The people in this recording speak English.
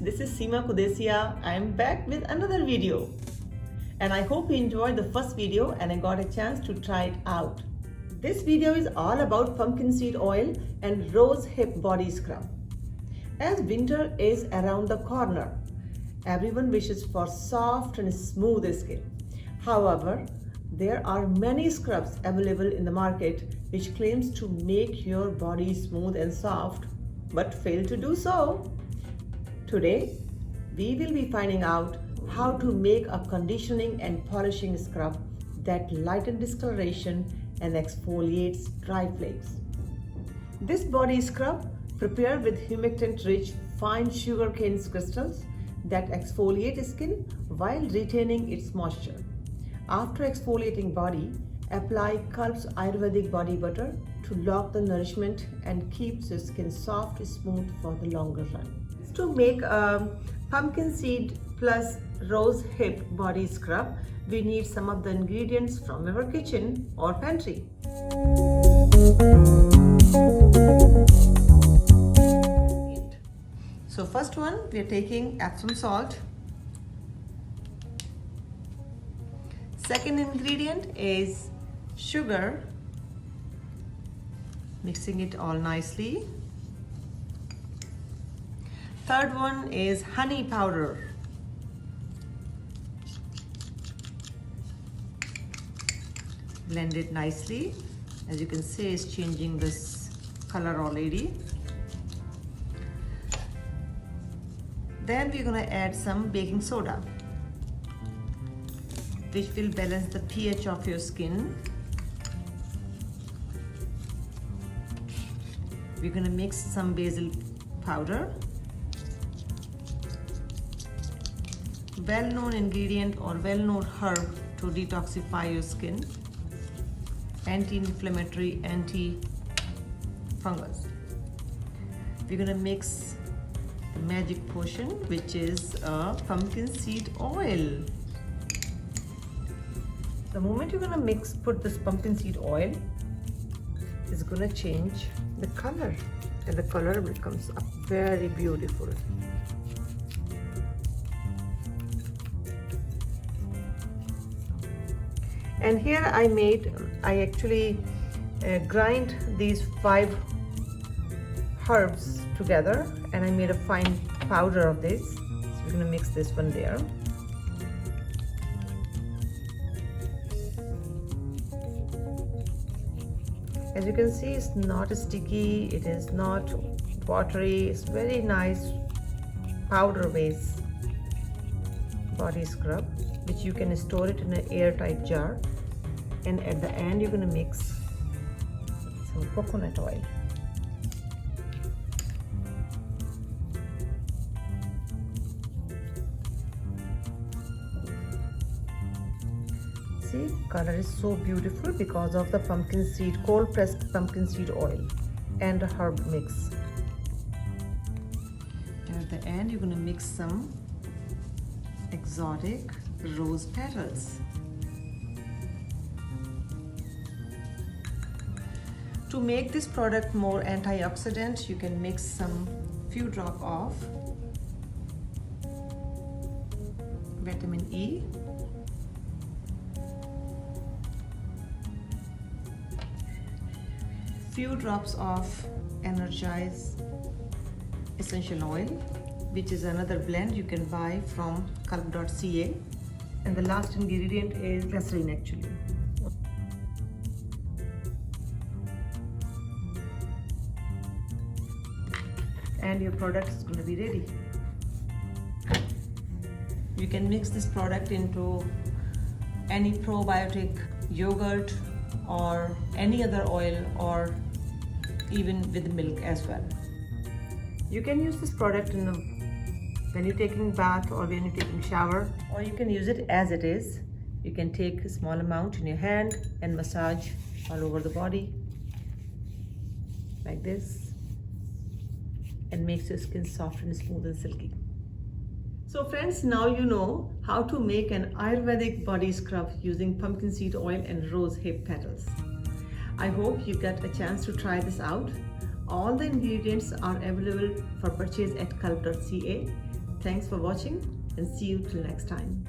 this is Seema Kudesia. I am back with another video. And I hope you enjoyed the first video and I got a chance to try it out. This video is all about pumpkin seed oil and rose hip body scrub. As winter is around the corner, everyone wishes for soft and smooth skin. However, there are many scrubs available in the market which claims to make your body smooth and soft but fail to do so. Today, we will be finding out how to make a conditioning and polishing scrub that lightens discoloration and exfoliates dry flakes. This body scrub prepared with humectant-rich fine sugarcane crystals that exfoliate skin while retaining its moisture. After exfoliating body, apply Kalp's Ayurvedic body butter to lock the nourishment and keeps your skin soft and smooth for the longer run. To make a pumpkin seed plus rose hip body scrub, we need some of the ingredients from our kitchen or pantry. So first one, we are taking Epsom salt. Second ingredient is sugar, mixing it all nicely. Third one is honey powder. Blend it nicely. As you can see, it's changing this color already. Then we're going to add some baking soda, which will balance the pH of your skin. We're going to mix some basil powder, well-known ingredient or well-known herb to detoxify your skin, anti-inflammatory, anti-fungus. We're going to mix the magic potion, which is pumpkin seed oil. The moment you're going to put this pumpkin seed oil, it's going to change the color, and the color becomes very beautiful. And here I actually grind these 5 herbs together, and I made a fine powder of this. So we're going to mix this one there. As you can see, it's not sticky, it is not watery, it's very nice powder base body scrub, which you can store it in an airtight jar. And at the end, you're going to mix some coconut oil. See, color is so beautiful because of the pumpkin seed, cold pressed pumpkin seed oil and a herb mix. And at the end, you're going to mix some exotic rose petals. To make this product more antioxidant, you can mix some few drop of vitamin E, few drops of energized essential oil, which is another blend you can buy from kalp.ca. And the last ingredient is glycerin actually. And your product is going to be ready. You can mix this product into any probiotic yogurt or any other oil, or even with milk as well. You can use this product when you're taking bath or when you're taking shower, or you can use it as it is. You can take a small amount in your hand and massage all over the body like this, and makes your skin soft and smooth and silky. So friends, now you know how to make an Ayurvedic body scrub using pumpkin seed oil and rose hip petals. I hope you get a chance to try this out. All the ingredients are available for purchase at kalp.ca. Thanks for watching and see you till next time.